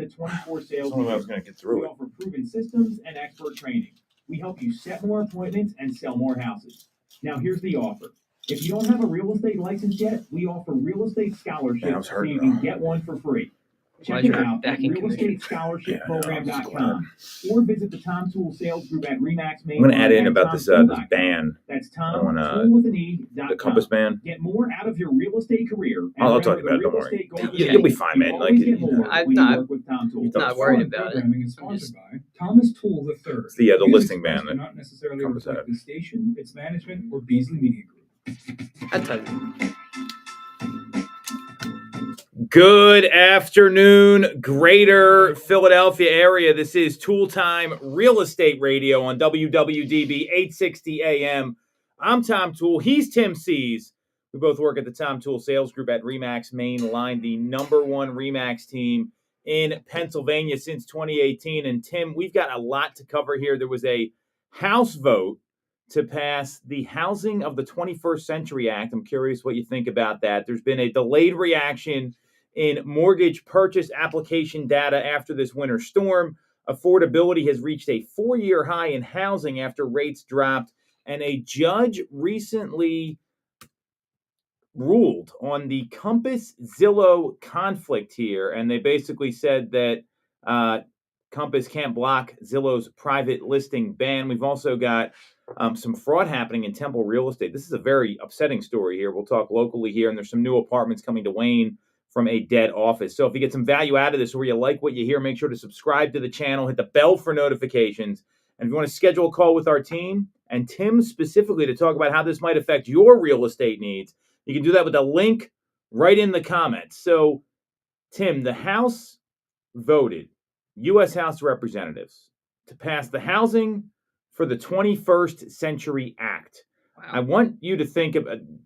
to 24 sales. I was going to get through we offer proven systems and expert training. We help you set more appointments and sell more houses. Now, here's the offer. If you don't have a real estate license yet, we offer real estate scholarships so you can get one for free. Check it out at realestatescholarshipprogram.com or visit the Tom Toole Sales Group at RE/MAX Main. I'm going to add in about this ban. That's Tom Toole with an E.com. The Compass ban. Get more out of your real estate career. I'll talk about it. Don't worry. You'll be fine, man. Like, I'm not worried about it. Is sponsored by Thomas Toole III. It's the listing ban that not necessarily Compass reflect had. the station, its management, or Beasley Media Group. Good afternoon, greater Philadelphia area. This is Toole Time Real Estate Radio on WWDB 860 AM. I'm Tom Toole. He's Tim Sees. We both work at the Tom Toole Sales Group at RE/MAX Main Line, the #1 RE/MAX team in Pennsylvania since 2018. And Tim, we've got a lot to cover here. There was a House vote to pass the Housing of the 21st Century Act. I'm curious what you think about that. There's been a delayed reaction in mortgage purchase application data after this winter storm. Affordability has reached a 4-year high in housing after rates dropped, and a judge recently ruled on the Compass Zillow conflict here, and they basically said that Compass can't block Zillow's private listing ban. We've also got some fraud happening in Temple real estate. This is a very upsetting story here. We'll talk locally here, and there's some new apartments coming to Wayne from a dead office. So if you get some value out of this or you like what you hear, make sure to subscribe to the channel, hit the bell for notifications. And if you want to schedule a call with our team and Tim specifically to talk about how this might affect your real estate needs, you can do that with the link right in the comments. So, Tim, the House voted, U.S. House of Representatives, to pass the Housing for the 21st Century Act. Wow. I want you to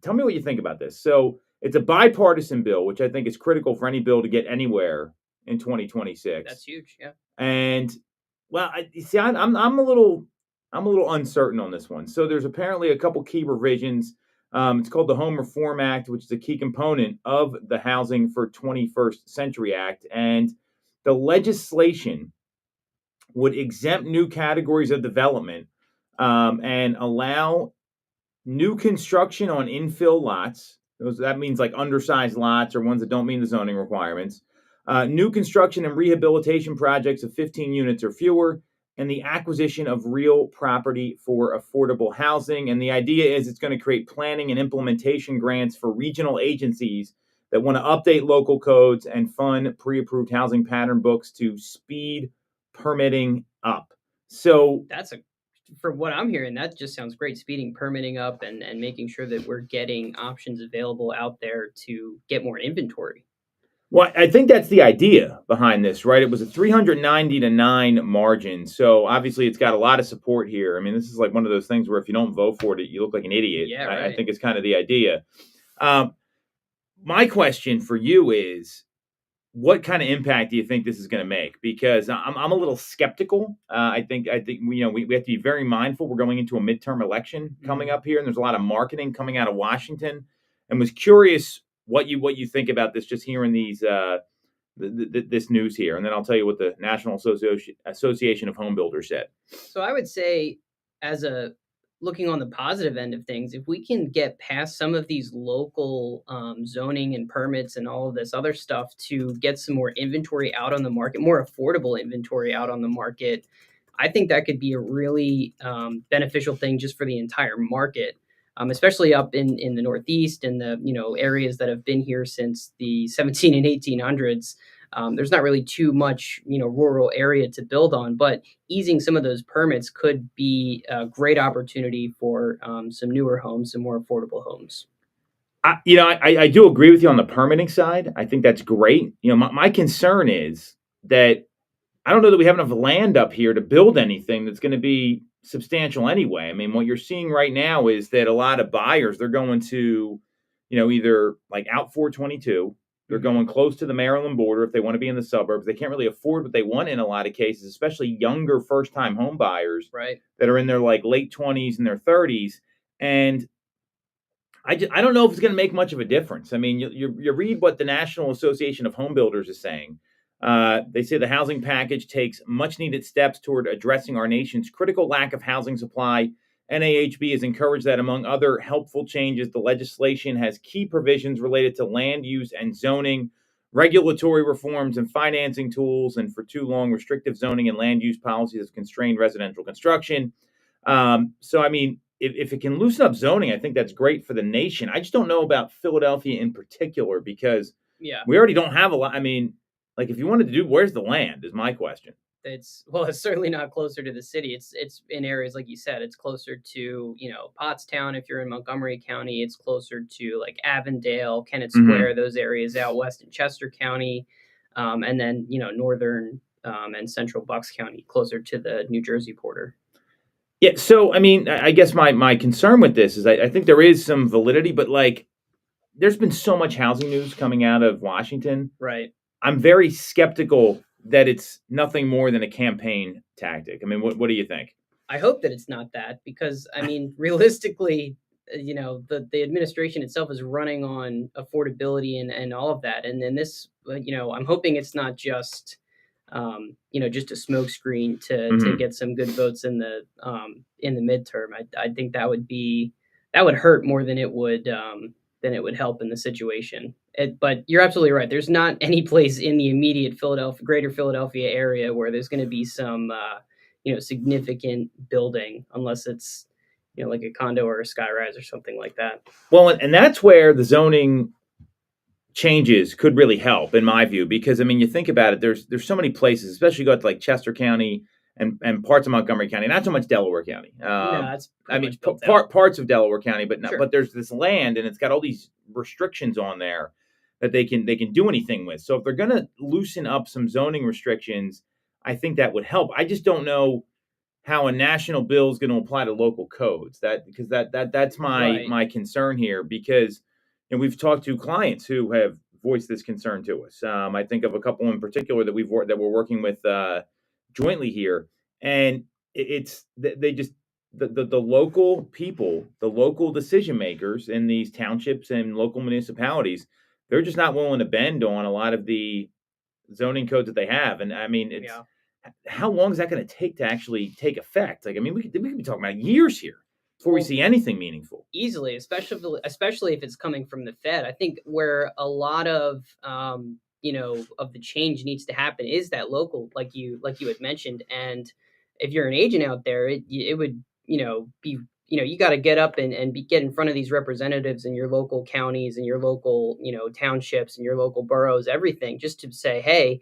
tell me what you think about this. So, it's a bipartisan bill, which I think is critical for any bill to get anywhere in 2026. That's huge, yeah. And well, I'm a little uncertain on this one. So there's apparently a couple key revisions. It's called the Home Reform Act, which is a key component of the Housing for 21st Century Act, and the legislation would exempt new categories of development and allow new construction on infill lots. That means like undersized lots or ones that don't meet the zoning requirements. New construction and rehabilitation projects of 15 units or fewer, and the acquisition of real property for affordable housing. And the idea is it's going to create planning and implementation grants for regional agencies that want to update local codes and fund pre-approved housing pattern books to speed permitting up. So for what I'm hearing, that just sounds great. Speeding permitting up and making sure that we're getting options available out there to get more inventory. Well, I think that's the idea behind this, right? It was a 390-9 margin. So obviously it's got a lot of support here. I mean, this is like one of those things where if you don't vote for it, you look like an idiot. Yeah, right. I think it's kind of the idea. My question for you is, what kind of impact do you think this is going to make? Because I'm a little skeptical. I think we have to be very mindful. We're going into a midterm election coming up here, and there's a lot of marketing coming out of Washington. And was curious what you think about this, just hearing these this news here, and then I'll tell you what the National Association of Home Builders said. So I would say, looking on the positive end of things, if we can get past some of these local zoning and permits and all of this other stuff to get some more inventory out on the market, more affordable inventory out on the market, I think that could be a really beneficial thing just for the entire market, especially up in the Northeast and the areas that have been here since the 17 and 1800s. There's not really too much, rural area to build on, but easing some of those permits could be a great opportunity for some newer homes, some more affordable homes. I do agree with you on the permitting side. I think that's great. My concern is that I don't know that we have enough land up here to build anything that's going to be substantial anyway. I mean, what you're seeing right now is that a lot of buyers, they're going to, either like out 422. They're going close to the Maryland border if they want to be in the suburbs. They can't really afford what they want in a lot of cases, especially younger first-time home buyers that are in their like late 20s and their 30s. And I don't know if it's going to make much of a difference. I mean, you read what the National Association of Home Builders is saying. They say the housing package takes much needed steps toward addressing our nation's critical lack of housing supply. NAHB has encouraged that, among other helpful changes, the legislation has key provisions related to land use and zoning, regulatory reforms and financing tools, and for too long, restrictive zoning and land use policies have constrained residential construction. So, I mean, if it can loosen up zoning, I think that's great for the nation. I just don't know about Philadelphia in particular because Yeah, we already don't have a lot. I mean, like if you wanted to do, where's the land is my question. it's certainly not closer to the city. It's in areas like you said. It's closer to Pottstown if you're in Montgomery County. It's closer to like Avondale, Kennett Square, those areas out west in Chester County, and then northern and central Bucks County, closer to the New Jersey border. Yeah. So, I mean, I guess my concern with this is I think there is some validity, but like there's been so much housing news coming out of Washington. Right. I'm very skeptical that it's nothing more than a campaign tactic. I mean, what do you think? I hope that it's not that because I mean, realistically, the administration itself is running on affordability and all of that, and then this, I'm hoping it's not just, just a smokescreen to get some good votes in the midterm. I think that would hurt more than it would help in the situation. But you're absolutely right. There's not any place in the immediate greater Philadelphia area where there's going to be some significant building unless it's like a condo or a skyrise or something like that. Well, and that's where the zoning changes could really help, in my view, because I mean, you think about it. There's so many places, especially go to like Chester County and parts of Montgomery County, not so much Delaware County. No, that's parts of Delaware County, but Sure. but there's this land and it's got all these restrictions on there that they can do anything with. So if they're going to loosen up some zoning restrictions, I think that would help. I just don't know how a national bill is going to apply to local codes. That's my concern here, because we've talked to clients who have voiced this concern to us. I think of a couple in particular that we're working with jointly here, and they just the local people, the local decision makers in these townships and local municipalities, they're just not willing to bend on a lot of the zoning codes that they have. And I mean, how long is that going to take to actually take effect? Like, I mean, we could be talking about years here before we see anything meaningful. Easily, especially if it's coming from the Fed. I think where a lot of of the change needs to happen is that local, like you had mentioned. And if you're an agent out there, it would be you got to get up and get in front of these representatives in your local counties and your local townships and your local boroughs, everything, just to say, hey,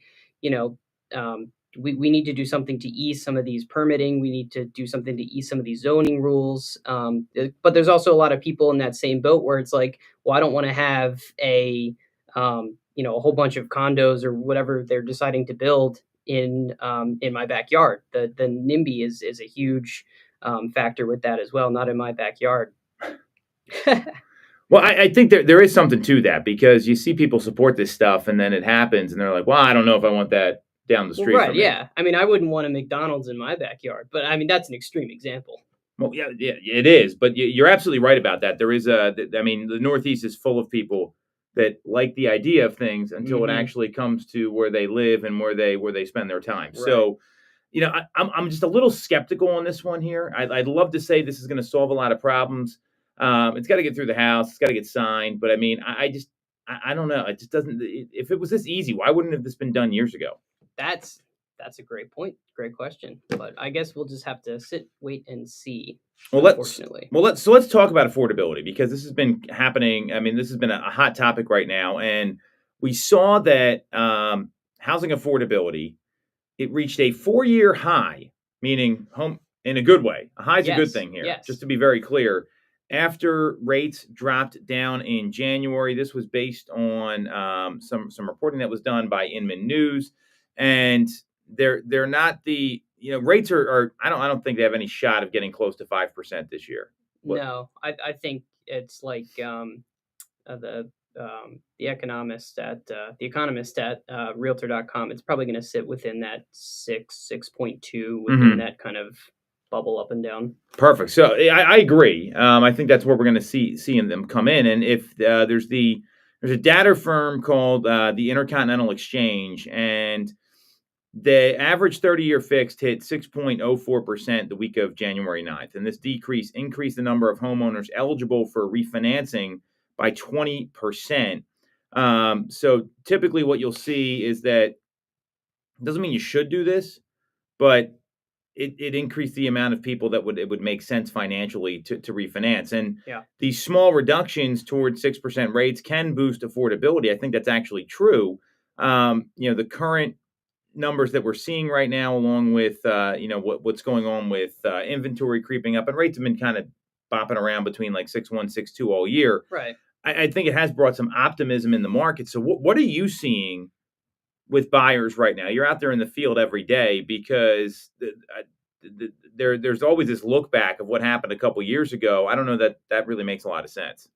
we need to do something to ease some of these permitting. We need to do something to ease some of these zoning rules. But there's also a lot of people in that same boat where it's like, well, I don't want to have a whole bunch of condos or whatever they're deciding to build in my backyard. The NIMBY is a huge factor with that as well. Not in my backyard. Well, I think there is something to that, because you see people support this stuff and then it happens and they're like, well, I don't know if I want that down the street. Well, right, yeah. I mean, I wouldn't want a McDonald's in my backyard, but I mean, that's an extreme example. Well, yeah, it is. But you're absolutely right about that. There is the Northeast is full of people that like the idea of things until it actually comes to where they live and where they spend their time. Right. So, I'm just a little skeptical on this one here. I'd love to say this is going to solve a lot of problems. It's got to get through the House. It's got to get signed. But I mean, I don't know. It just doesn't. If it was this easy, why wouldn't have this been done years ago? That's a great point. Great question. But I guess we'll just have to wait and see. Well, let's talk about affordability, because this has been happening. I mean, this has been a hot topic right now, and we saw that housing affordability, it reached a 4-year high, meaning home in a good way. A high is a good thing here. Yes. Just to be very clear. After rates dropped down in January, this was based on some reporting that was done by Inman News. And they're not the rates are I don't think they have any shot of getting close to 5% this year. No, I think it's like the economist at realtor.com. It's probably going to sit within that 6.2 within that kind of bubble up and down. Perfect. So I agree. I think that's where we're going to see them come in. And if there's the There's a data firm called the Intercontinental Exchange, and the average 30-year fixed hit 6.04% the week of January 9th. And this decrease increased the number of homeowners eligible for refinancing by 20%. So typically what you'll see is that it doesn't mean you should do this, but it increased the amount of people that it would make sense financially to refinance. And these small reductions towards 6% rates can boost affordability. I think that's actually true. The current numbers that we're seeing right now, along with what's going on with inventory creeping up, and rates have been kind of bopping around between like 6.1, 6.2 all year. Right. I think it has brought some optimism in the market. So what are you seeing with buyers right now? You're out there in the field every day, because there's always this look back of what happened a couple years ago. I don't know that really makes a lot of sense.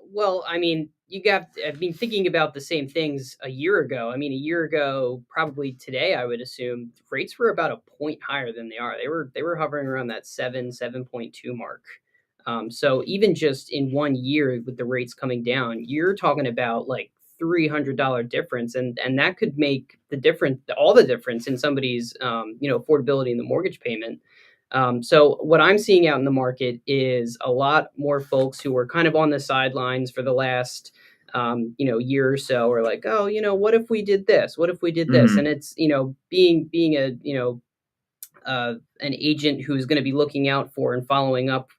Well, I mean, I've been thinking about the same things a year ago. I mean, a year ago, probably today, I would assume rates were about a point higher than they are. They were hovering around that 7.2 mark. So even just in 1 year with the rates coming down, you're talking about like $300 difference, and that could make all the difference in somebody's affordability in the mortgage payment. So what I'm seeing out in the market is a lot more folks who were kind of on the sidelines for the last year or so, are like, oh, what if we did this? What if we did this? Mhm. And it's being a an agent who's going to be looking out for and following up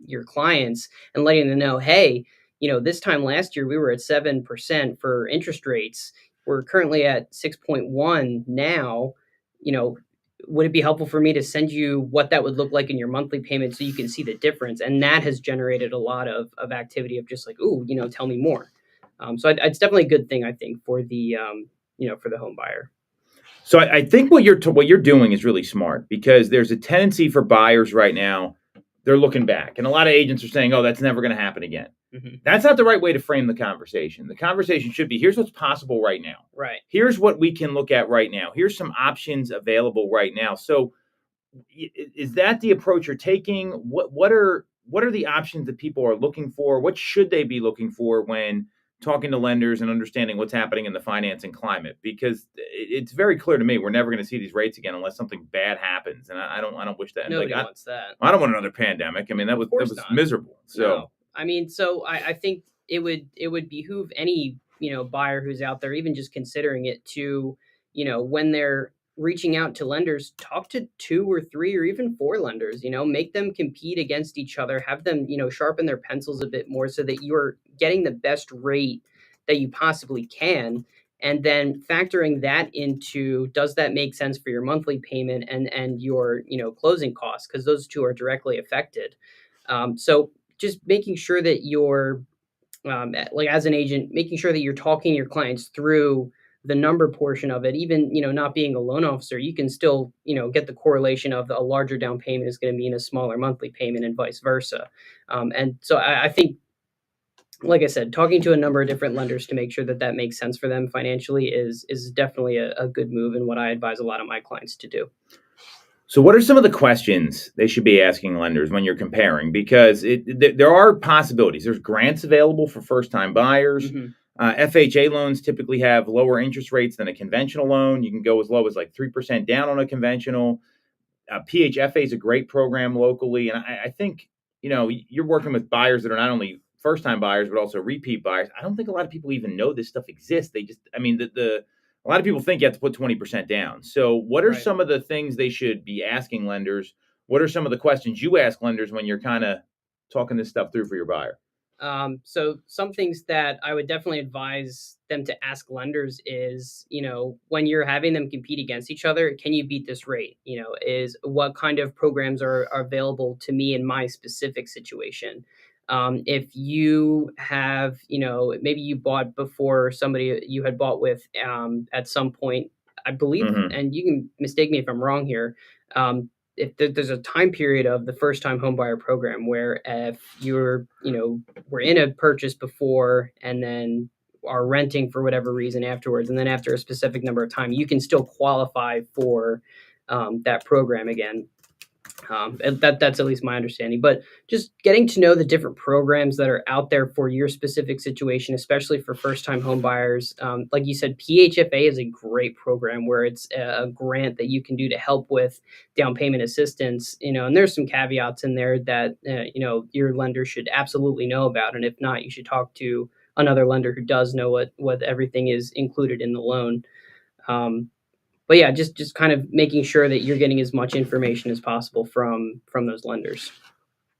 your clients and letting them know, hey, this time last year we were at 7% for interest rates. We're currently at 6.1 now. Would it be helpful for me to send you what that would look like in your monthly payment so you can see the difference? And that has generated a lot of activity of just like, ooh, tell me more. So it's definitely a good thing, I think, for the for the home buyer. So I think what you're doing is really smart, because there's a tendency for buyers right now. They're looking back, and a lot of agents are saying, "Oh, that's never going to happen again." Mm-hmm. That's not the right way to frame the conversation. The conversation should be, here's what's possible right now. Right. Here's what we can look at right now. Here's some options available right now. So is that the approach you're taking? What are the options that people are looking for? What should they be looking for when talking to lenders and understanding what's happening in the financing climate? Because it's very clear to me we're never going to see these rates again unless something bad happens, and I don't wish that. Nobody wants that. I don't want another pandemic. I mean, that was miserable. So no. I mean, so I think it would behoove any buyer who's out there, even just considering it, to when they're reaching out to lenders, talk to 2 or 3 or even 4 lenders. Make them compete against each other. Have them sharpen their pencils a bit more so that you're getting the best rate that you possibly can. And then factoring that into, does that make sense for your monthly payment and your closing costs, because those two are directly affected. So just making sure that you're like, as an agent, making sure that you're talking your clients through the number portion of it. Even not being a loan officer, you can still get the correlation of a larger down payment is going to mean a smaller monthly payment, and vice versa. And so I think, like I said, talking to a number of different lenders to make sure that makes sense for them financially is definitely a good move, and what I advise a lot of my clients to do. So what are some of the questions they should be asking lenders when you're comparing? Because there are possibilities. There's grants available for first-time buyers. Mm-hmm. FHA loans typically have lower interest rates than a conventional loan. You can go as low as like 3% down on a conventional. PHFA is a great program locally. And I think, you're working with buyers that are not only first-time buyers, but also repeat buyers. I don't think a lot of people even know this stuff exists. They just, a lot of people think you have to put 20% down. So what are some of the things they should be asking lenders? What are some of the questions you ask lenders when you're kind of talking this stuff through for your buyer? So some things that I would definitely advise them to ask lenders is, when you're having them compete against each other, can you beat this rate? Is what kind of programs are available to me in my specific situation? If you have, maybe you bought before somebody you had bought with at some point, I believe, Mhm. and you can mistake me if I'm wrong here. If there's a time period of the first time home buyer program where if you're, were in a purchase before and then are renting for whatever reason afterwards, and then after a specific number of time, you can still qualify for that program again. And that's at least my understanding. But just getting to know the different programs that are out there for your specific situation, especially for first-time home buyers. Like you said, PHFA is a great program where it's a grant that you can do to help with down payment assistance. And there's some caveats in there that your lender should absolutely know about, and if not, you should talk to another lender who does know what everything is included in the loan. But yeah, just kind of making sure that you're getting as much information as possible from those lenders.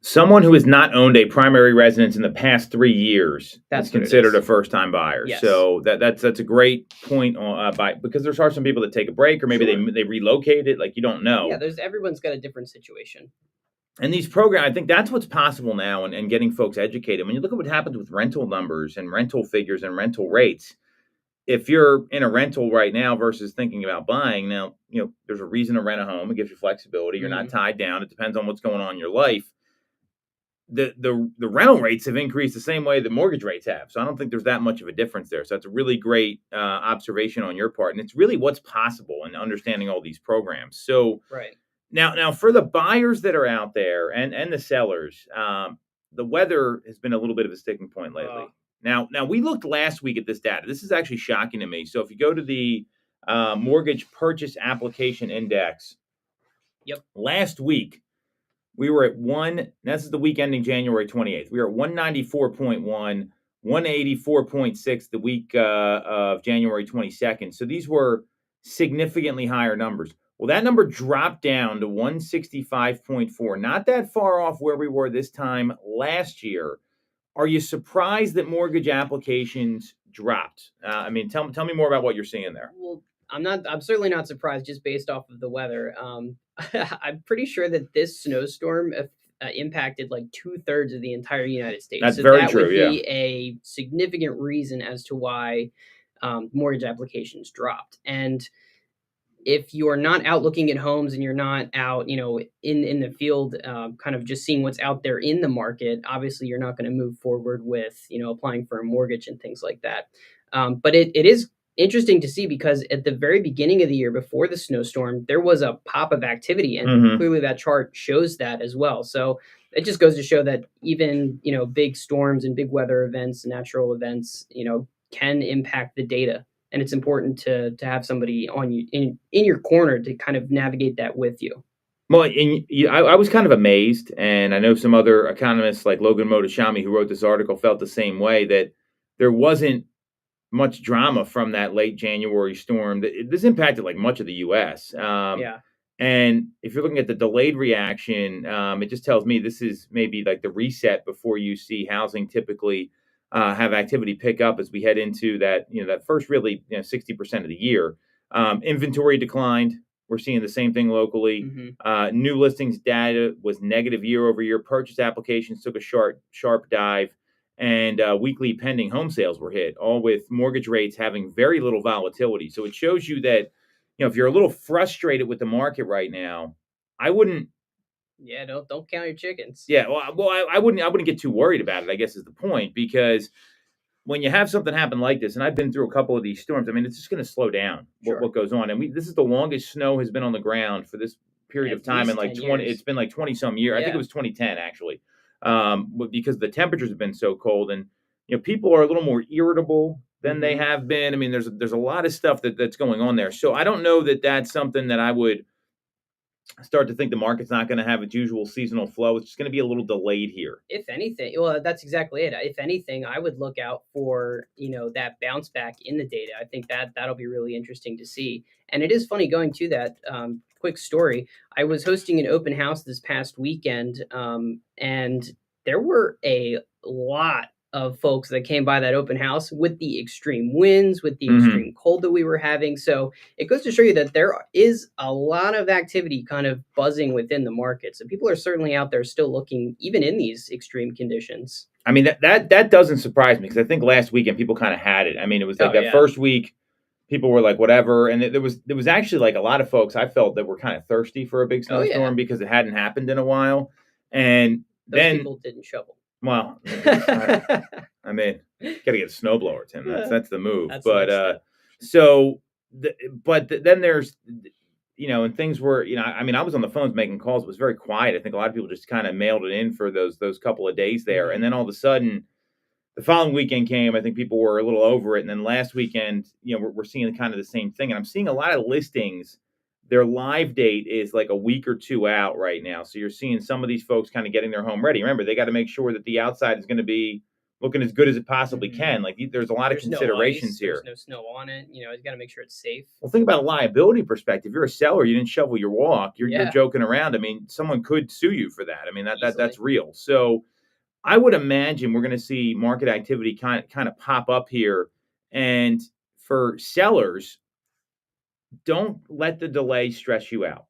Someone who has not owned a primary residence in the past 3 years is considered a first-time buyer. Yes. So that's a great point because there are some people that take a break, or maybe they relocate it. Like, you don't know. Yeah, everyone's got a different situation. And these programs, I think that's what's possible now, and getting folks educated. When you look at what happens with rental numbers and rental figures and rental rates, if you're in a rental right now versus thinking about buying now, there's a reason to rent a home. It gives you flexibility. You're not tied down. It depends on what's going on in your life. The rental rates have increased the same way the mortgage rates have. So I don't think there's that much of a difference there. So that's a really great observation on your part. And it's really what's possible in understanding all these programs. So right. Now for the buyers that are out there and the sellers, the weather has been a little bit of a sticking point lately. Now we looked last week at this data. This is actually shocking to me. So if you go to the Mortgage Purchase Application Index, last week we were at this is the week ending January 28th. We were at 194.1, 184.6 the week of January 22nd. So these were significantly higher numbers. Well, that number dropped down to 165.4, not that far off where we were this time last year. Are you surprised that mortgage applications dropped? Tell me more about what you're seeing there. Well, I'm certainly not surprised just based off of the weather. I'm pretty sure that this snowstorm impacted like 2/3 of the entire United States. That's very true. That would be a significant reason as to why mortgage applications dropped. And if you're not out looking at homes and you're not out, in the field, kind of just seeing what's out there in the market, obviously you're not going to move forward with, applying for a mortgage and things like that. But it is interesting to see because at the very beginning of the year before the snowstorm, there was a pop of activity, and clearly that chart shows that as well. So it just goes to show that even, big storms and big weather events, natural events, can impact the data. And it's important to have somebody on you in your corner to kind of navigate that with you. Well, I was kind of amazed, and I know some other economists like Logan Mohtashami, who wrote this article, felt the same way, that there wasn't much drama from that late January storm. This impacted like much of the U.S. And if you're looking at the delayed reaction, it just tells me this is maybe like the reset before you see housing typically have activity pick up as we head into that, that first really 60% of the year. Inventory declined. We're seeing the same thing locally. New listings data was negative year over year. Purchase applications took a sharp dive, and weekly pending home sales were hit, all with mortgage rates having very little volatility. So it shows you that, if you're a little frustrated with the market right now, I wouldn't. Yeah, don't count your chickens. Yeah, well, I wouldn't get too worried about it, I guess is the point, because when you have something happen like this, and I've been through a couple of these storms, it's just going to slow down what goes on. And this is the longest snow has been on the ground for this period of time in like 20. It's been like 20 some years. I think it was 2010 actually, because the temperatures have been so cold, and people are a little more irritable than they have been. There's a lot of stuff that's going on there. So I don't know that that's something that I would start to think the market's not going to have its usual seasonal flow. It's just going to be a little delayed here. If anything, well, that's exactly it. If anything, I would look out for, that bounce back in the data. I think that'll be really interesting to see. And it is funny going to that quick story. I was hosting an open house this past weekend, and there were a lot of folks that came by that open house with the extreme winds, with the extreme cold that we were having. So it goes to show you that there is a lot of activity kind of buzzing within the market. So people are certainly out there still looking, even in these extreme conditions. That doesn't surprise me, because I think last weekend people kind of had it. It was like first week, people were like, whatever. And there was actually like a lot of folks I felt that were kind of thirsty for a big snowstorm because it hadn't happened in a while. And those people didn't shovel. Well, got to get a snowblower, Tim. That's the move. Then there's, and things were, I mean, I was on the phones making calls. It was very quiet. I think a lot of people just kind of mailed it in for those couple of days there. And then all of a sudden, the following weekend came. I think people were a little over it. And then last weekend, we're seeing kind of the same thing. And I'm seeing a lot of listings. Their live date is like a week or two out right now. So you're seeing some of these folks kind of getting their home ready. Remember, they got to make sure that the outside is going to be looking as good as it possibly can. Like there's a lot of considerations here. There's no snow on it. You got to make sure it's safe. Well, think about a liability perspective. You're a seller. You didn't shovel your walk. You're joking around. I mean, someone could sue you for that. I mean, that's real. So I would imagine we're going to see market activity kind of pop up here. And for sellers, don't let the delay stress you out.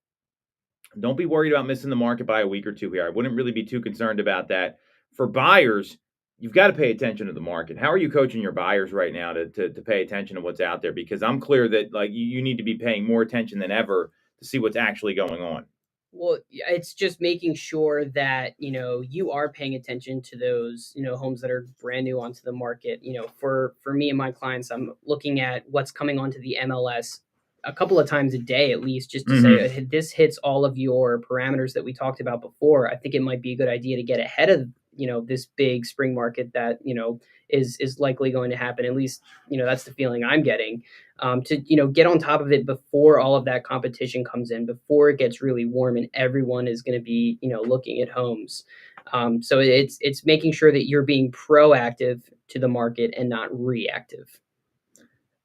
Don't be worried about missing the market by a week or two here. I wouldn't really be too concerned about that. For buyers, you've got to pay attention to the market. How are you coaching your buyers right now to pay attention to what's out there? Because I'm clear that like you need to be paying more attention than ever to see what's actually going on. Well, it's just making sure that, you are paying attention to those, homes that are brand new onto the market. For me and my clients, I'm looking at what's coming onto the MLS a couple of times a day, at least, just to say, hey, this hits all of your parameters that we talked about before. I think it might be a good idea to get ahead of, this big spring market that, is likely going to happen. At least, that's the feeling I'm getting. To get on top of it before all of that competition comes in, before it gets really warm and everyone is going to be looking at homes. So it's making sure that you're being proactive to the market and not reactive.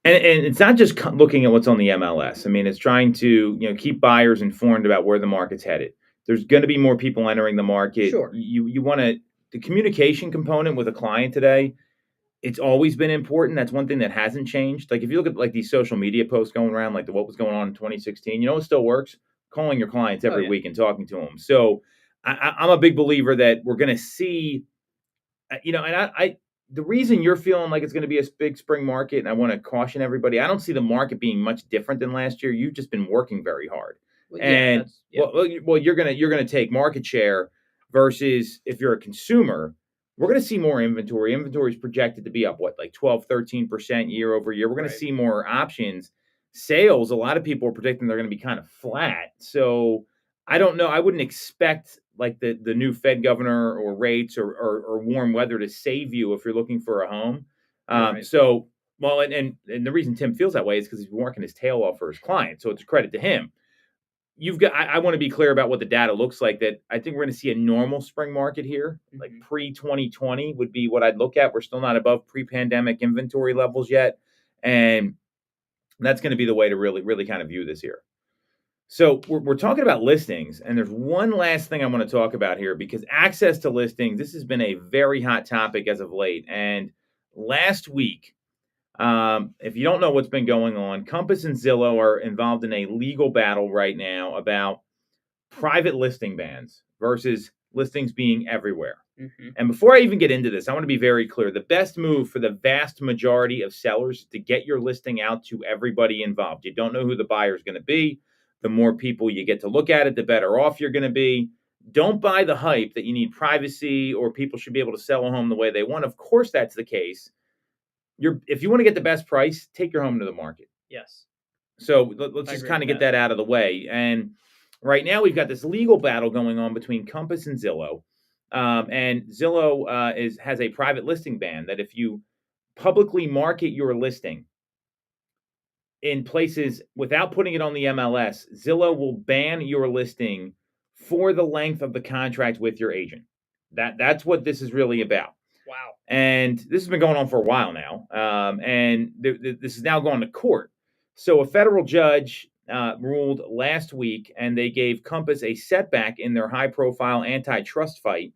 And it's not just looking at what's on the MLS. I mean, it's trying to keep buyers informed about where the market's headed. There's going to be more people entering the market. Sure. You want the communication component with a client today. It's always been important. That's one thing that hasn't changed. Like if you look at like these social media posts going around, like what was going on in 2016, what still works? Calling your clients every week and talking to them. So I'm a big believer that we're going to see, and I the reason you're feeling like it's going to be a big spring market, and I want to caution everybody, I don't see the market being much different than last year. You've just been working very hard, well, you're gonna take market share versus if you're a consumer. We're going to see more inventory. Inventory is projected to be up, like 12, 13% year over year. We're going to see more options. Sales, a lot of people are predicting they're going to be kind of flat. So I don't know. I wouldn't expect like the new Fed governor or rates or warm weather to save you if you're looking for a home. So, well, and the reason Tim feels that way is because he's been working his tail off for his clients. So it's a credit to him. I want to be clear about what the data looks like. That I think we're going to see a normal spring market here, like pre-2020 would be what I'd look at. We're still not above pre-pandemic inventory levels yet, and that's going to be the way to really kind of view this here. So we're talking about listings, and there's one last thing I want to talk about here because access to listings. This has been a very hot topic as of late, and last week. If you don't know what's been going on, Compass and Zillow are involved in a legal battle right now about private listing bans versus listings being everywhere. And before I even get into this, I want to be very clear. The best move for the vast majority of sellers is to get your listing out to everybody involved. You don't know who the buyer is going to be. The more people you get to look at it, the better off you're going to be. Don't buy the hype that you need privacy or people should be able to sell a home the way they want. Of course, that's the case. If you want to get the best price, take your home to the market. Yes. So let's just kind of get that out of the way. And right now we've got this legal battle going on between Compass and Zillow. And Zillow has a private listing ban that if you publicly market your listing in places without putting it on the MLS, Zillow will ban your listing for the length of the contract with your agent. That's what this is really about. Wow. And this has been going on for a while now. And this is now going to court. So a federal judge ruled last week, and they gave Compass a setback in their high-profile antitrust fight,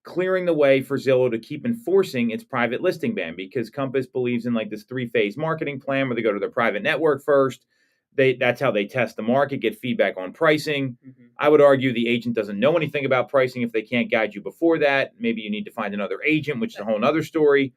clearing the way for Zillow to keep enforcing its private listing ban because Compass believes in like this 3-phase marketing plan where they go to their private network first. That's how they test the market, get feedback on pricing. I would argue the agent doesn't know anything about pricing if they can't guide you before that. Maybe you need to find another agent, which is a whole other story.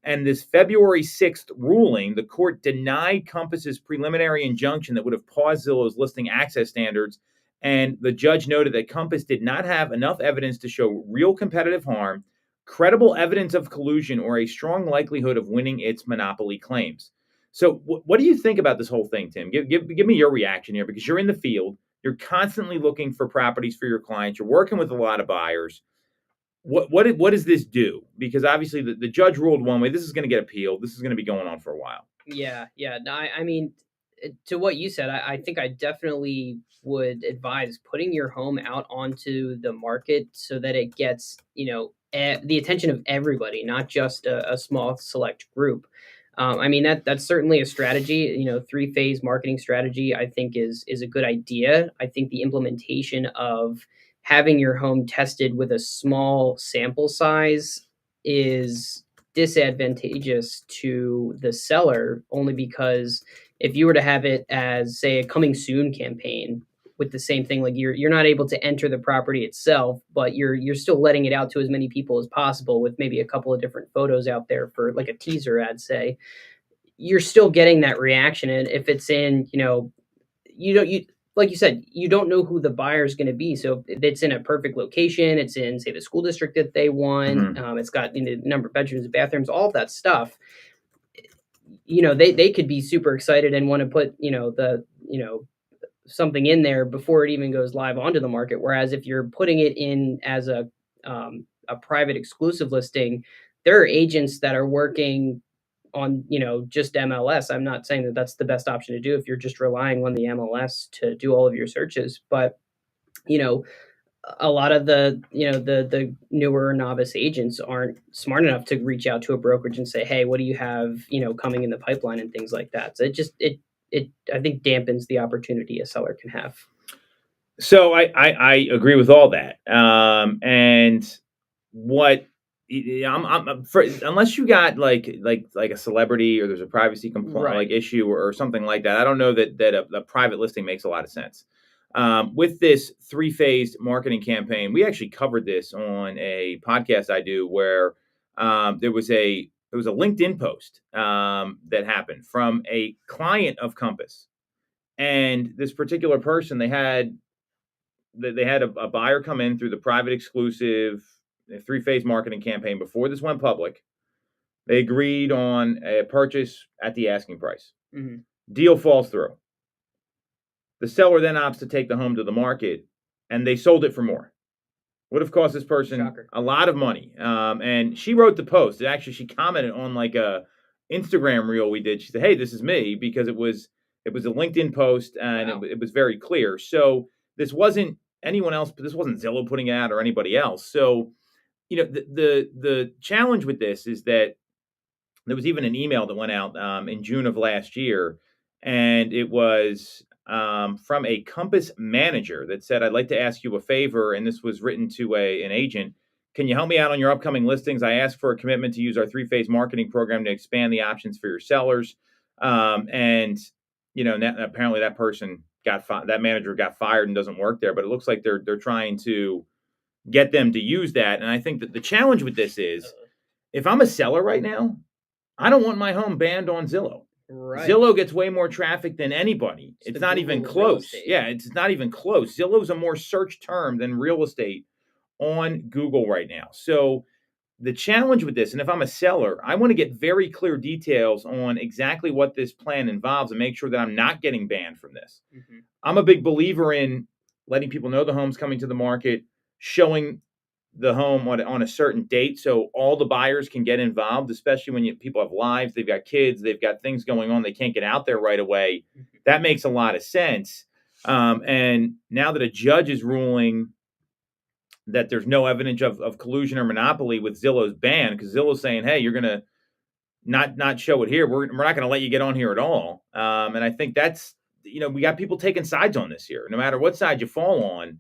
And this February 6th ruling, the court denied Compass's preliminary injunction that would have paused Zillow's listing access standards. And the judge noted that Compass did not have enough evidence to show real competitive harm, credible evidence of collusion, or a strong likelihood of winning its monopoly claims. So what do you think about this whole thing, Tim? Give me your reaction here, because you're in the field. You're constantly looking for properties for your clients. You're working with a lot of buyers. What does this do? Because obviously the judge ruled one way. This is going to get appealed. This is going to be going on for a while. Yeah. No, I mean, to what you said, I think I definitely would advise putting your home out onto the market so that it gets, the attention of everybody, not just a small select group. I mean, that's certainly a strategy. 3-phase marketing strategy, I think, is a good idea. I think the implementation of having your home tested with a small sample size is disadvantageous to the seller, only because if you were to have it as, say, a coming soon campaign with the same thing, like you're not able to enter the property itself, but you're still letting it out to as many people as possible with maybe a couple of different photos out there for like a teaser ad, say, you're still getting that reaction. And if it's in, you like you said, you don't know who the buyer is going to be. So if it's in a perfect location, it's in, say, the school district that they want. It's got the number of bedrooms, bathrooms, all of that stuff. They could be super excited and want to put something in there before it even goes live onto the market. Whereas if you're putting it in as a private exclusive listing, there are agents that are working on just MLS. I'm not saying that that's the best option to do if you're just relying on the MLS to do all of your searches, but a lot of the newer novice agents aren't smart enough to reach out to a brokerage and say, hey, what do you have coming in the pipeline and things like that. So it I think dampens the opportunity a seller can have. So I agree with all that. And what unless you got like a celebrity or there's a privacy complaint, Right. like issue or something like that, I don't know that a private listing makes a lot of sense. With this 3-phase marketing campaign, we actually covered this on a podcast I do where there was a LinkedIn post that happened from a client of Compass, and this particular person, they had a buyer come in through the private exclusive 3-phase marketing campaign before this went public. They agreed on a purchase at the asking price. Mm-hmm. Deal falls through. The seller then opts to take the home to the market, and they sold it for more. Would have cost this person Shocker. a lot of money. And she wrote the post. Actually, she commented on like a Instagram reel we did. She said, "Hey, this is me," because it was a LinkedIn post, and Wow. it was very clear. So this wasn't anyone else, but this wasn't Zillow putting it out or anybody else. So the challenge with this is that there was even an email that went out in June of last year, and it was from a Compass manager that said, "I'd like to ask you a favor," and this was written to an agent. "Can you help me out on your upcoming listings? I ask for a commitment to use our 3-phase marketing program to expand the options for your sellers." And apparently that person that manager got fired and doesn't work there. But it looks like they're trying to get them to use that. And I think that the challenge with this is, if I'm a seller right now, I don't want my home banned on Zillow. Right. Zillow gets way more traffic than anybody. It's not even close. Yeah, it's not even close. Zillow's a more search term than real estate on Google right now. So the challenge with this, and if I'm a seller, I want to get very clear details on exactly what this plan involves and make sure that I'm not getting banned from this. Mm-hmm. I'm a big believer in letting people know the home's coming to the market, showing the home on a certain date so all the buyers can get involved, especially when people have lives, they've got kids, they've got things going on, they can't get out there right away. Mm-hmm. That makes a lot of sense. And now that a judge is ruling that there's no evidence of collusion or monopoly with Zillow's ban, because Zillow's saying, hey, you're going to not show it here. We're not going to let you get on here at all. And I think that's, we got people taking sides on this here. No matter what side you fall on,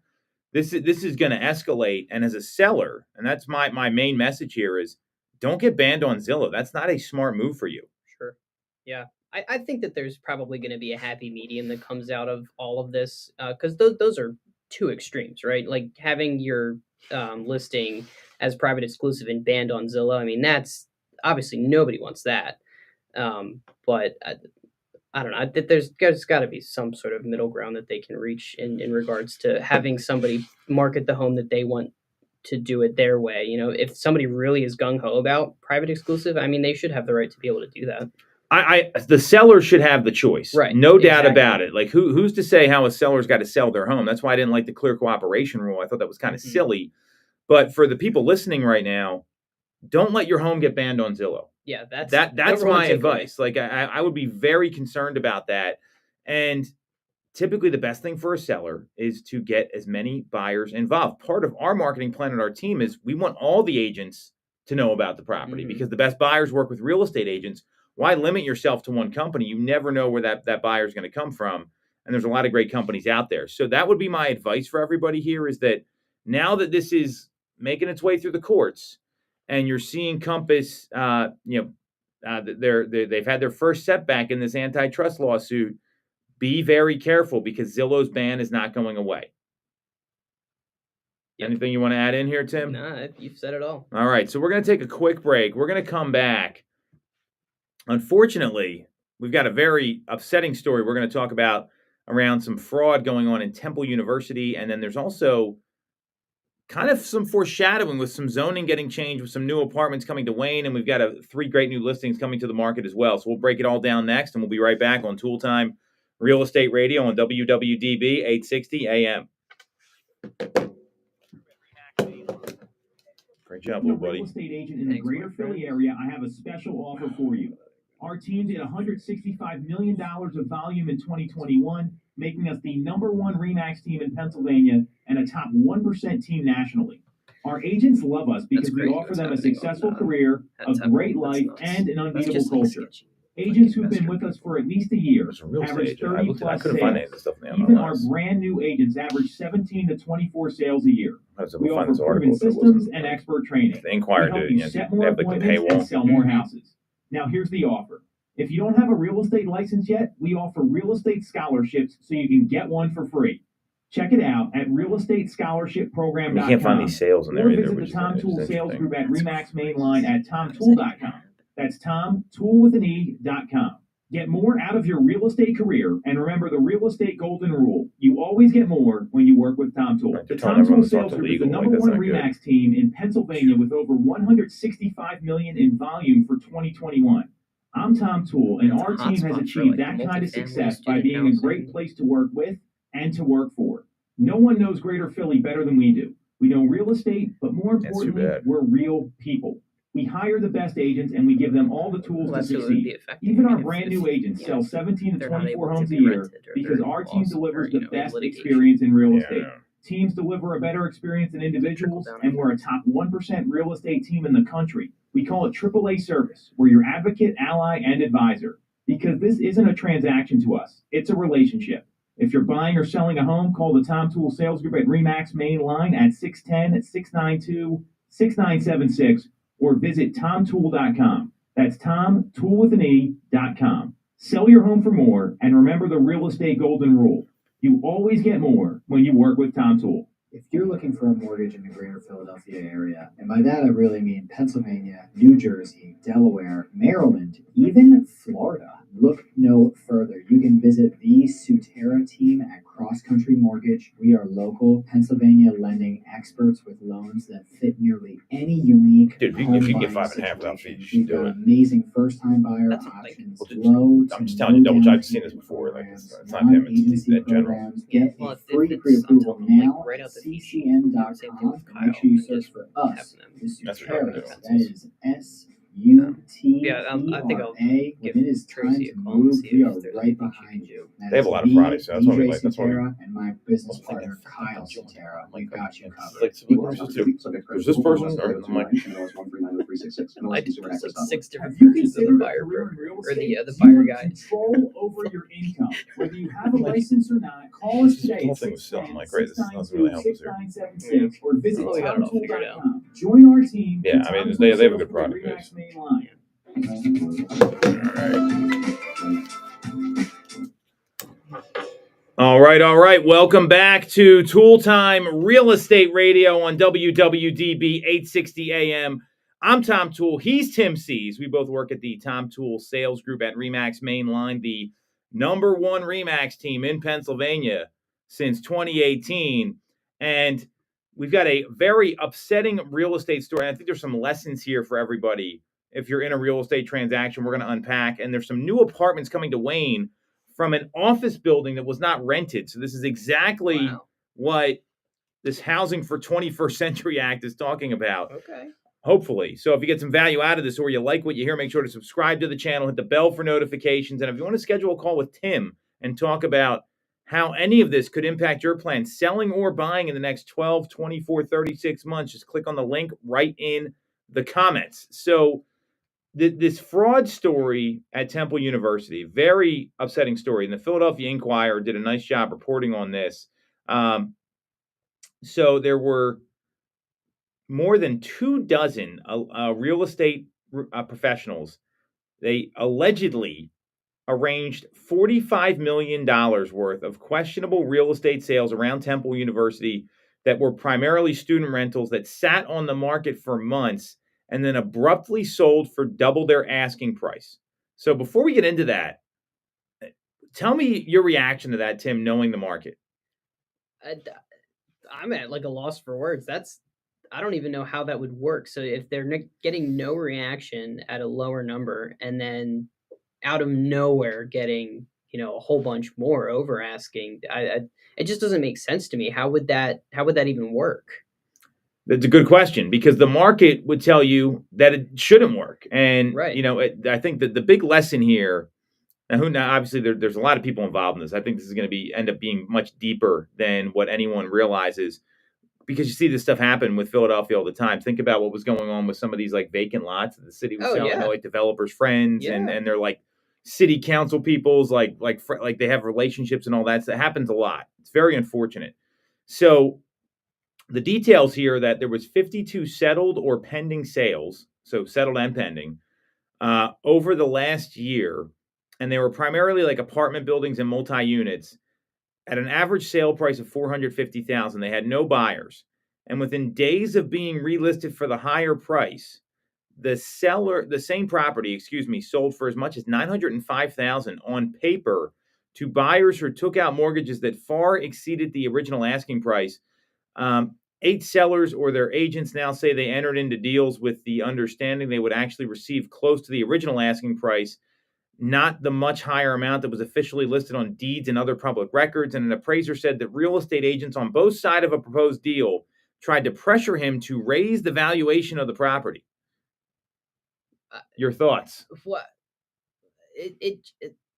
this is going to escalate. And as a seller, and that's my main message here is, don't get banned on Zillow. That's not a smart move for you. Sure. Yeah. I think that there's probably going to be a happy medium that comes out of all of this, because those are two extremes, right? Like having your listing as private exclusive and banned on Zillow. I mean, that's obviously nobody wants that. But I don't know. There's got to be some sort of middle ground that they can reach in regards to having somebody market the home that they want to do it their way. If somebody really is gung ho about private exclusive, I mean, they should have the right to be able to do that. the seller should have the choice, Right, no doubt exactly. about it. Like who's to say how a seller's got to sell their home? That's why I didn't like the clear cooperation rule. I thought that was kind of silly. But for the people listening right now, don't let your home get banned on Zillow. Yeah, that's my advice. Like I would be very concerned about that. And typically the best thing for a seller is to get as many buyers involved. Part of our marketing plan at our team is we want all the agents to know about the property because the best buyers work with real estate agents. Why limit yourself to one company? You never know where that buyer is going to come from. And there's a lot of great companies out there. So that would be my advice for everybody here is that now that this is making its way through the courts and you're seeing Compass, they've had their first setback in this antitrust lawsuit. Be very careful because Zillow's ban is not going away. Yep. Anything you want to add in here, Tim? No, you've said it all. All right, so we're going to take a quick break. We're going to come back. Unfortunately, we've got a very upsetting story we're going to talk about around some fraud going on in Temple University, and then there's also kind of some foreshadowing with some zoning getting changed with some new apartments coming to Wayne, and we've got 3 great new listings coming to the market as well. So we'll break it all down next, and we'll be right back on Toole Time Real Estate Radio on WWDB 860 AM. Great job, little buddy. Real estate agent in the greater Philly area, I have a special offer for you. Our team did $165 million of volume in 2021, making us the #1 RE/MAX team in Pennsylvania and a top 1% team nationally. Our agents love us because we offer them a successful career, a great life, and an unbeatable culture. Agents who've been with us for at least a year average 30 plus sales. Even our brand new agents average 17 to 24 sales a year. We offer proven systems and expert training. We help you set more appointments and sell more houses. Now here's the offer. If you don't have a real estate license yet, we offer real estate scholarships so you can get one for free. Check it out at realestatescholarshipprogram.com. You can't find these sales in there either. Or visit the Tom Toole sales group at RE/MAX mainline at tomtoole.com. That's tomtoole.com. Get more out of your real estate career, and remember the real estate golden rule. You always get more when you work with Tom Toole. The Tom Toole sales group is the #1 RE/MAX team in Pennsylvania with over $165 million in volume for 2021. I'm Tom Toole, and our team has achieved that kind of success by being a great place to work with and to work for. No one knows Greater Philly better than we do. We know real estate, but more importantly, we're real people. We hire the best agents, and we give them all the tools to succeed. Even our brand new agents sell 17 to 24 homes a year because our team delivers the best experience in real estate. Teams deliver a better experience than individuals, and we're a top 1% real estate team in the country. We call it AAA service. We're your advocate, ally, and advisor. Because this isn't a transaction to us. It's a relationship. If you're buying or selling a home, call the Tom Toole Sales Group at RE/MAX main line at 610-692-6976 or visit tomtoole.com. That's tomtoole.com. Sell your home for more, and remember the real estate golden rule. You always get more when you work with Tom Toole. If you're looking for a mortgage in the greater Philadelphia area, and by that I really mean Pennsylvania, New Jersey, Delaware, Maryland, even Florida, look no further. You can visit the Sutera team at Cross Country Mortgage. We are local Pennsylvania lending experts with loans that fit nearly any unique if you can get 5.5 without fees, you should do it. Amazing first-time buyer options. I'm just telling you, double check. I've seen this before. Like it's not him. It's in general. Get a free pre-approval now at ccm.com. Make sure you search for us. That's what I'm doing. That is SUTERA. Yeah, I think I'll give When it is time Tracy to a call and move, see we if are there's right anything she behind can you. do. They have a lot of Fridays, so that's why we like. That's why we. And my business Well, partner Kyle Sutera. We've got you covered. Like, there's this person, or I'm like, I think there's like 6 different Have you versions of the considered buyer a career in broker real or estate? the You buyer want guy. Control over your income. Whether you have a license or not, call us today. The whole thing was selling. Like, great, this doesn't really help us here. 692-6976 or visit Oh, we got it all figured out. tomtoole.com. Join our team. Yeah, I mean, they have a good product RE/MAX base. main line. All right. Welcome back to Toole Time Real Estate Radio on WWDB 860 AM. I'm Tom Toole. He's Tim Sees. We both work at the Tom Toole Sales Group at RE/MAX main line, the #1 RE/MAX team in Pennsylvania since 2018. And we've got a very upsetting real estate story. And I think there's some lessons here for everybody if you're in a real estate transaction, we're going to unpack. And there's some new apartments coming to Wayne from an office building that was not rented. So this is exactly what this Housing for 21st Century Act is talking about. Okay. Hopefully. So if you get some value out of this or you like what you hear, make sure to subscribe to the channel, hit the bell for notifications. And if you want to schedule a call with Tim and talk about how any of this could impact your plan, selling or buying in the next 12, 24, 36 months, just click on the link right in the comments. So this fraud story at Temple University, very upsetting story. And the Philadelphia Inquirer did a nice job reporting on this. So there were more than 24 real estate professionals. They allegedly arranged $45 million worth of questionable real estate sales around Temple University that were primarily student rentals that sat on the market for months and then abruptly sold for double their asking price. So before we get into that, tell me your reaction to that, Tim, knowing the market. I'm at like a loss for words. I don't even know how that would work. So if they're getting no reaction at a lower number and then out of nowhere getting, a whole bunch more over asking, it just doesn't make sense to me. How would that even work? That's a good question, because the market would tell you that it shouldn't work. And, right. I think that the big lesson here, now obviously there's a lot of people involved in this. I think this is going to end up being much deeper than what anyone realizes, because you see this stuff happen with Philadelphia all the time. Think about what was going on with some of these like vacant lots that the city was selling. They're like developers' friends, and they're like city council people's like they have relationships and all that. So it happens a lot. It's very unfortunate. So the details here are that there was 52 settled or pending sales, so settled and pending, over the last year, and they were primarily like apartment buildings and multi-units at an average sale price of $450,000. They had no buyers, and within days of being relisted for the higher price, the same property, sold for as much as $905,000 on paper to buyers who took out mortgages that far exceeded the original asking price. 8 sellers or their agents now say they entered into deals with the understanding they would actually receive close to the original asking price, not the much higher amount that was officially listed on deeds and other public records. And an appraiser said that real estate agents on both sides of a proposed deal tried to pressure him to raise the valuation of the property. Your thoughts? What? It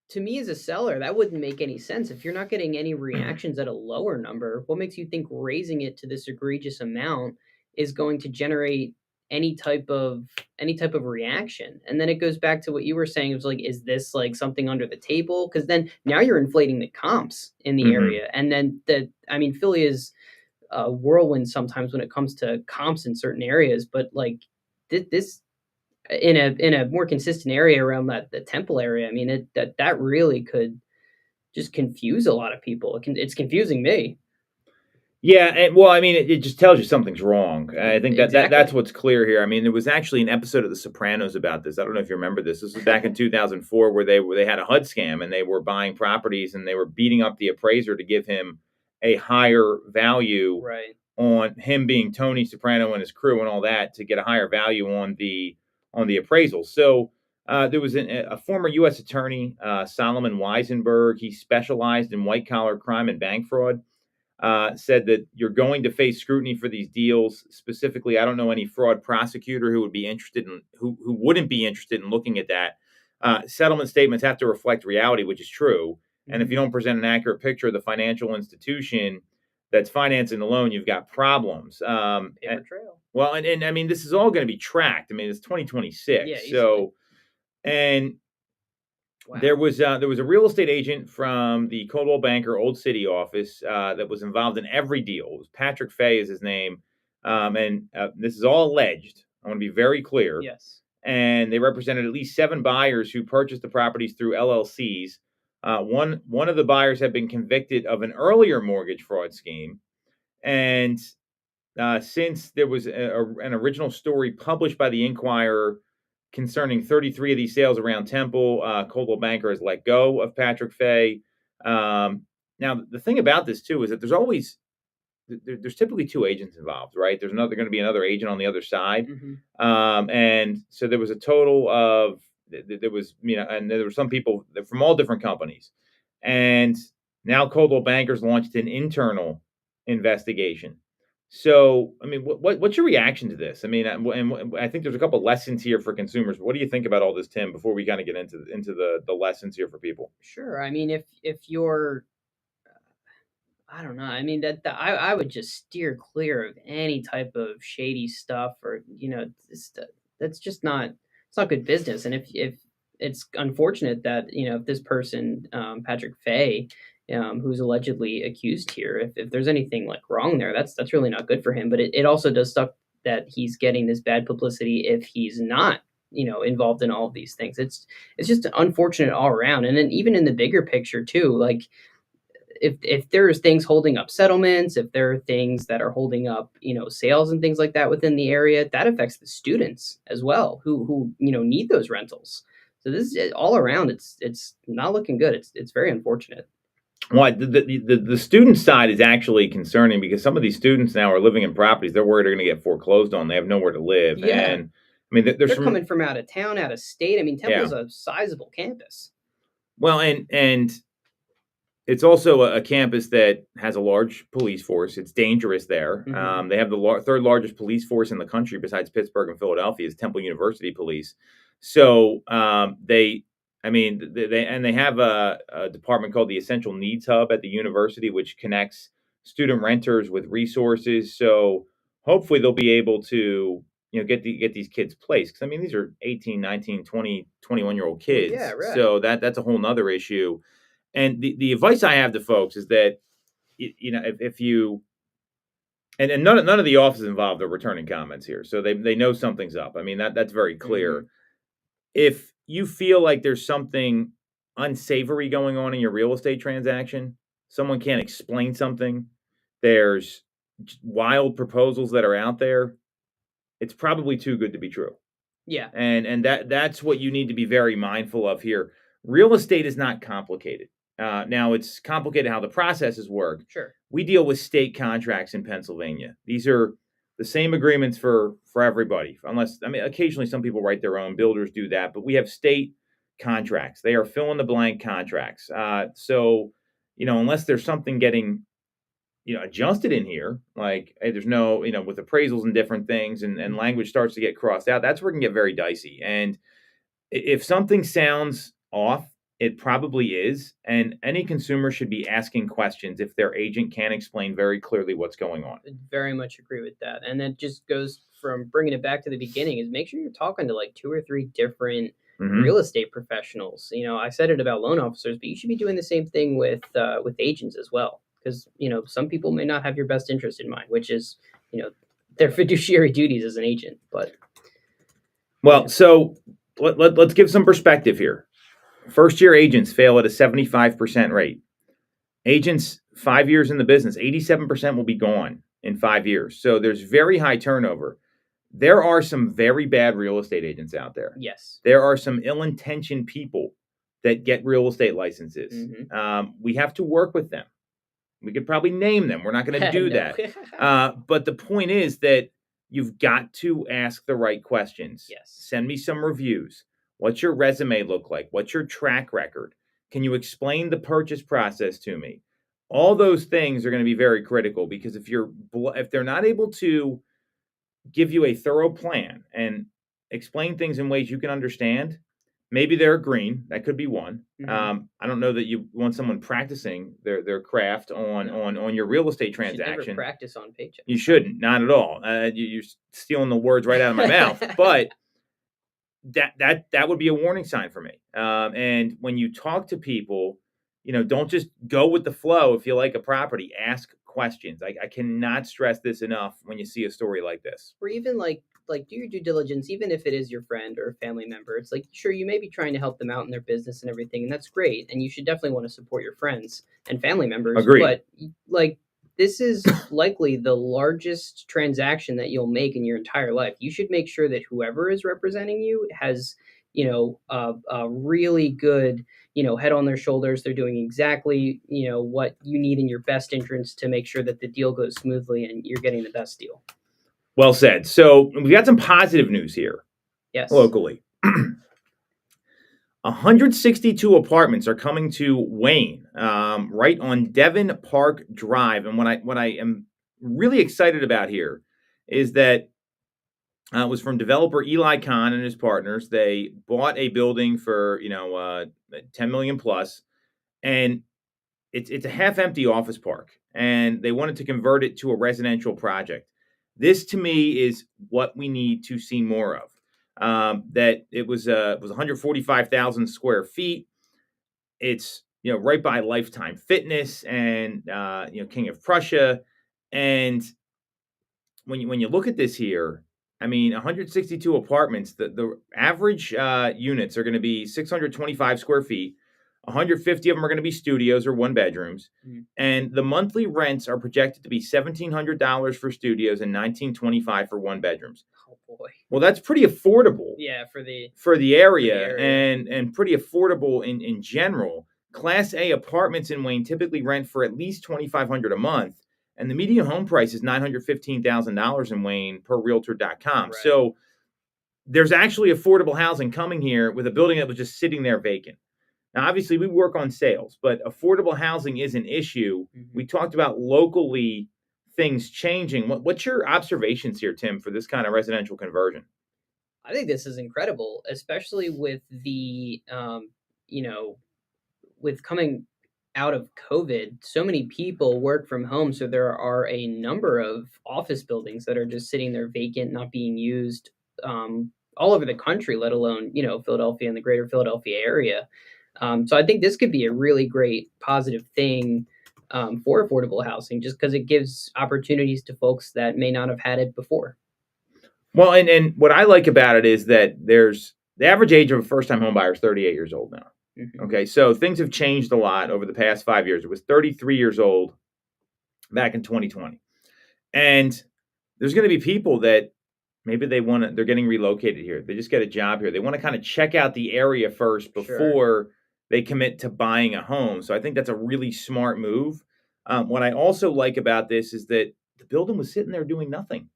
to me, as a seller, that wouldn't make any sense. If you're not getting any reactions at a lower number, what makes you think raising it to this egregious amount is going to generate any type of reaction? And then it goes back to what you were saying. It was like, is this like something under the table? Because then now you're inflating the comps in the area. And then Philly is a whirlwind sometimes when it comes to comps in certain areas, but like this in a more consistent area around the Temple area, that really could just confuse a lot of people. It's confusing me. Yeah, it just tells you something's wrong. I think that's what's clear here. There was actually an episode of The Sopranos about this. I don't know if you remember this. This was back in 2004, where they had a HUD scam, and they were buying properties, and they were beating up the appraiser to give him a higher value on him being Tony Soprano and his crew and all that, to get a higher value on the appraisal. So there was a former U.S. attorney, Solomon Weisenberg. He specialized in white-collar crime and bank fraud. Said that you're going to face scrutiny for these deals. Specifically, I don't know any fraud prosecutor who would be interested in who wouldn't be interested in looking at that. Settlement statements have to reflect reality, which is true. And if you don't present an accurate picture of the financial institution that's financing the loan, you've got problems. Paper trail. Well, and this is all going to be tracked. It's 2026. Yeah, easily. So, and wow. There was a real estate agent from the Coldwell Banker Old City office that was involved in every deal. It was Patrick Fay is his name, and this is all alleged. I want to be very clear. Yes. And they represented at least 7 buyers who purchased the properties through LLCs. One of the buyers had been convicted of an earlier mortgage fraud scheme, and since there was an original story published by the Inquirer concerning 33 of these sales around Temple, Coldwell Banker has let go of Patrick Fay. Now, the thing about this, too, is that there's always there's typically two agents involved, right? There's going to be another agent on the other side. And so there was a total of, there was, and there were some people from all different companies. And now Coldwell Bankers launched an internal investigation. So, I mean, what's your reaction to this? I mean, and I think there's a couple lessons here for consumers. What do you think about all this, Tim, before we kind of get into the lessons here for people? Sure. I mean, if you're, I don't know. I mean, I would just steer clear of any type of shady stuff, or that's just not, it's not good business. And if it's unfortunate that if this person, Patrick Fay, who's allegedly accused here, if there's anything like wrong there, that's really not good for him. But it also does suck that he's getting this bad publicity if he's not involved in all of these things. It's just unfortunate all around. And then even in the bigger picture too, like, if there's things holding up settlements, if there are things that are holding up, sales and things like that within the area, that affects the students as well, who need those rentals. So this is all around. It's not looking good. It's very unfortunate. Well, the student side is actually concerning, because some of these students now are living in properties they're worried are going to get foreclosed on. They have nowhere to live. Yeah. And I mean, they're coming from out of town, out of state. I mean, Temple's a sizable campus. Well, and it's also a campus that has a large police force. It's dangerous there. They have the third largest police force in the country besides Pittsburgh and Philadelphia is Temple University Police. So they have a department called the Essential Needs Hub at the university, which connects student renters with resources. So hopefully they'll be able to get these kids placed. Because I mean, these are 18, 19, 20, 21-year-old kids. Yeah, right. So that's a whole nother issue. And the advice I have to folks is that, if you, and none of the offices involved are returning comments here, so they know something's up. I mean, that's very clear. If you feel like there's something unsavory going on in your real estate transaction, someone can't explain something, there's wild proposals that are out there, it's probably too good to be true. Yeah. And that's what you need to be very mindful of here. Real estate is not complicated. Now, it's complicated how the processes work. Sure. We deal with state contracts in Pennsylvania. These are the same agreements for everybody, unless, I mean, occasionally some people write their own, builders do that, but we have state contracts. They are fill in the blank contracts. So, unless there's something getting, adjusted in here, like, hey, there's no, with appraisals and different things and language starts to get crossed out, that's where it can get very dicey. And if something sounds off, it probably is, and any consumer should be asking questions if their agent can't explain very clearly what's going on. I very much agree with that. And that just goes from bringing it back to the beginning, is make sure you're talking to like 2 or 3 different real estate professionals. I said it about loan officers, but you should be doing the same thing with agents as well, because some people may not have your best interest in mind, which is their fiduciary duties as an agent. But so let's give some perspective here. First-year agents fail at a 75% rate. Agents 5 years in the business, 87% will be gone in 5 years. So there's very high turnover. There are some very bad real estate agents out there. Yes. There are some ill-intentioned people that get real estate licenses. We have to work with them. We could probably name them. We're not going to do that. But the point is that you've got to ask the right questions. Yes. Send me some reviews. What's your resume look like? What's your track record? Can you explain the purchase process to me? All those things are going to be very critical, because if they're not able to give you a thorough plan and explain things in ways you can understand, maybe they're green. That could be one. I don't know that you want someone practicing their craft on your real estate transaction. You should never practice on paychecks. You shouldn't, not at all. You're stealing the words right out of my mouth. But that would be a warning sign for me. And when you talk to people, don't just go with the flow. If you like a property, ask questions. I cannot stress this enough when you see a story like this. Or even like do your due diligence, even if it is your friend or a family member. It's like, sure, you may be trying to help them out in their business and everything, and that's great. And you should definitely want to support your friends and family members. Agreed. But like, this is likely the largest transaction that you'll make in your entire life. You should make sure that whoever is representing you has a really good, head on their shoulders. They're doing exactly, what you need in your best interest to make sure that the deal goes smoothly and you're getting the best deal. Well said. So we got some positive news here Yes. locally. 162 apartments are coming to Wayne, right on Devon Park Drive. And what I am really excited about here is that it was from developer Eli Kahn and his partners. They bought a building for 10 million plus, and it's a half empty office park, and they wanted to convert it to a residential project. This to me is what we need to see more of. That it was 145,000 square feet. It's right by Lifetime Fitness and King of Prussia, and when you look at this here, I mean, 162 apartments. The average units are going to be 625 square feet. 150 of them are going to be studios or one bedrooms, and the monthly rents are projected to be $1,700 for studios and $1,925 for one bedrooms. Oh boy. Well, that's pretty affordable. Yeah, for the area, and pretty affordable in general. Class A apartments in Wayne typically rent for at least $2,500 a month. And the median home price is $915,000 in Wayne per Realtor.com. Right. So there's actually affordable housing coming here with a building that was just sitting there vacant. Now, obviously, we work on sales, but affordable housing is an issue. We talked about locally things changing. What's your observations here, Tim, for this kind of residential conversion? I think this is incredible, especially with the, with coming out of COVID, so many people work from home. So there are a number of office buildings that are just sitting there vacant, not being used, all over the country, let alone, Philadelphia and the greater Philadelphia area. So I think this could be a really great positive thing for affordable housing, just because it gives opportunities to folks that may not have had it before. Well, and what I like about it is that there's the average age of a first-time home buyer is 38 years old now. Okay, so things have changed a lot over the past 5 years. It was 33 years old back in 2020. And there's going to be people that maybe they're getting relocated here. They just get a job here. They want to kind of check out the area first before they commit to buying a home. So I think that's a really smart move. What I also like about this is that the building was sitting there doing nothing.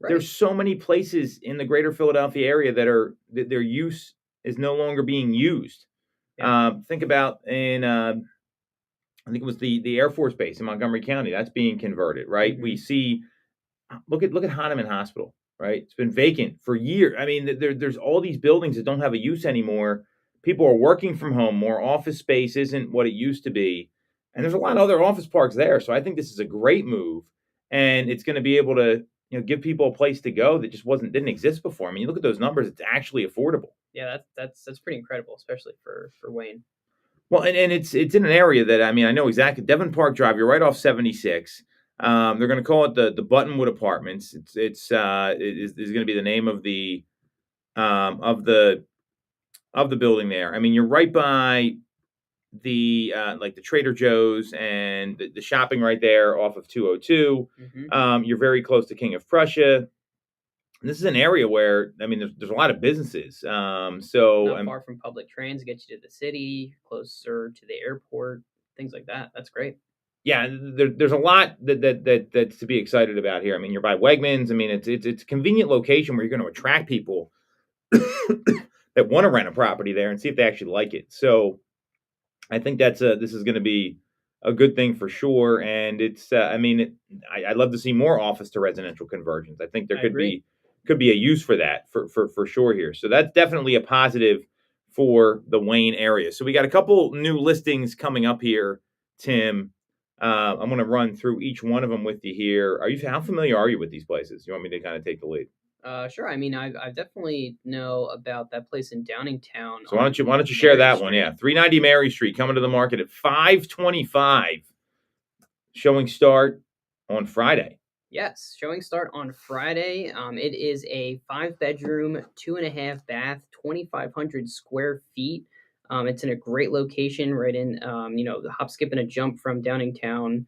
Right. There's so many places in the greater Philadelphia area that their use is no longer being used. Yeah. Think about I think it was the Air Force Base in Montgomery County. That's being converted, right? We see, look at Hahnemann Hospital, right? It's been vacant for years. I mean, there's all these buildings that don't have a use anymore. People are working from home. More office space isn't what it used to be. And there's a lot of other office parks there. So I think this is a great move. And it's going to be able to give people a place to go that just didn't exist before. I mean, you look at those numbers; it's actually affordable. Yeah, that's pretty incredible, especially for Wayne. Well, and it's in an area that I know exactly. Devon Park Drive. You're right off 76. They're going to call it the Buttonwood Apartments. It's going to be the name of the building there. I mean, you're right by the like the Trader Joe's and the shopping right there off of 202. You're very close to King of Prussia. And this is an area where there's a lot of businesses. So not far from public trains, get you to the city, closer to the airport, things like that. That's great. Yeah, there's a lot that's to be excited about here. I mean, you're by Wegmans. I mean, it's a convenient location where you're going to attract people that want to rent a property there and see if they actually like it. So I think this is going to be a good thing for sure. And it's I'd love to see more office to residential conversions. I think there could be a use for that for sure here. So that's definitely a positive for the Wayne area. So we got a couple new listings coming up here, Tim. I'm going to run through each one of them with you here. How familiar are you with these places? You want me to kind of take the lead? Sure. I mean, I definitely know about that place in Downingtown. So why don't you share that one? Yeah, 390 Mary Street coming to the market at $525. Showing start on Friday. Yes, showing start on Friday. It is a 5-bedroom, 2.5 bath, 2,500 square feet. It's in a great location, right in the hop, skip, and a jump from Downingtown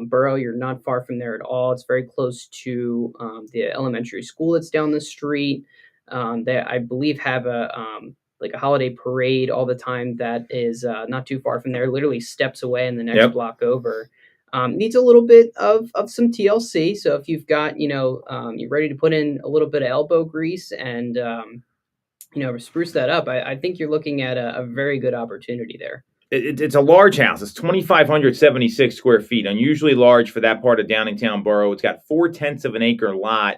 Borough. You're not far from there at all. It's very close to the elementary school that's down the street. That I believe have a like a holiday parade all the time that is not too far from there, literally steps away in the next block over. Needs a little bit of some TLC. So if you've got, you're ready to put in a little bit of elbow grease and, spruce that up, I think you're looking at a very good opportunity there. It's a large house. It's 2,576 square feet, unusually large for that part of Downingtown Borough. It's got 0.4 of an acre lot.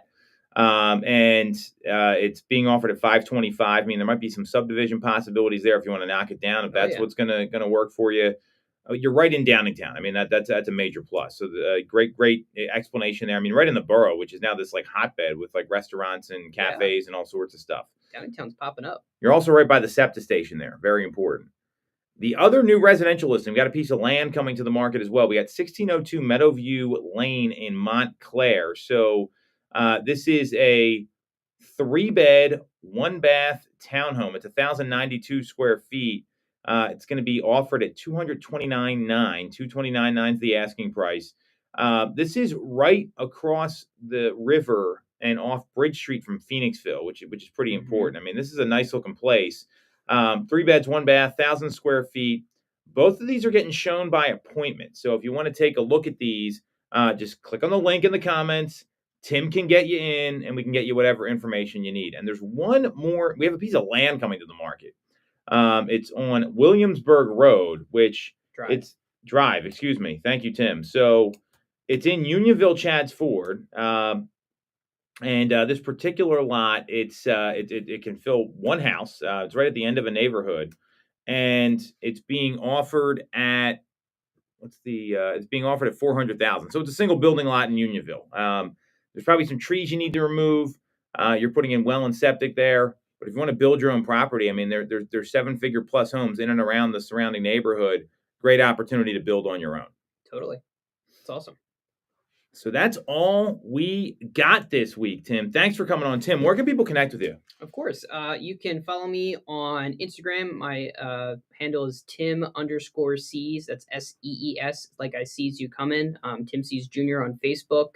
And it's being offered at $525. I mean, there might be some subdivision possibilities there if you want to knock it down. If that's what's gonna work for you, you're right in Downingtown. I mean, that's a major plus. So great explanation there. I mean, right in the borough, which is now this like hotbed with like restaurants and cafes and all sorts of stuff. Downingtown's popping up. You're also right by the SEPTA station there. Very important. The other new residential listing, we got a piece of land coming to the market as well. We got 1602 Meadowview Lane in Montclair. So this is a 3-bed, 1-bath townhome. It's 1,092 square feet. It's going to be offered at $229,900. $229,900 is the asking price. This is right across the river and off Bridge Street from Phoenixville, which is pretty important. I mean, this is a nice looking place. 3 beds, 1 bath, 1,000 square feet. Both of these are getting shown by appointment. So if you want to take a look at these, just click on the link in the comments. Tim can get you in, and we can get you whatever information you need. And there's one more. We have a piece of land coming to the market. It's on Williamsburg Road, which it's Drive. Excuse me. Thank you, Tim. So it's in Unionville, Chadds Ford. And this particular lot, it can fill one house. It's right at the end of a neighborhood, and it's being offered at it's being offered at $400,000. So it's a single building lot in Unionville. There's probably some trees you need to remove. You're putting in well and septic there, but if you want to build your own property, I mean, there's 7-figure plus homes in and around the surrounding neighborhood. Great opportunity to build on your own. Totally, it's awesome. So that's all we got this week, Tim. Thanks for coming on. Tim, where can people connect with you? Of course. You can follow me on Instagram. My handle is Tim_Sees. That's SEES, like I sees you coming. Tim Sees Jr. on Facebook.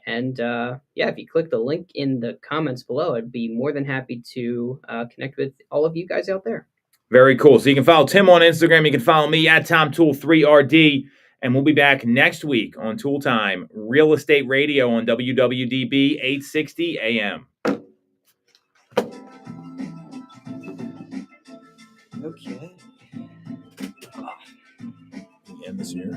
And if you click the link in the comments below, I'd be more than happy to connect with all of you guys out there. Very cool. So you can follow Tim on Instagram. You can follow me at TomToole3RD. And we'll be back next week on Toole Time, Real Estate Radio on WWDB 860 AM. Okay. End this here.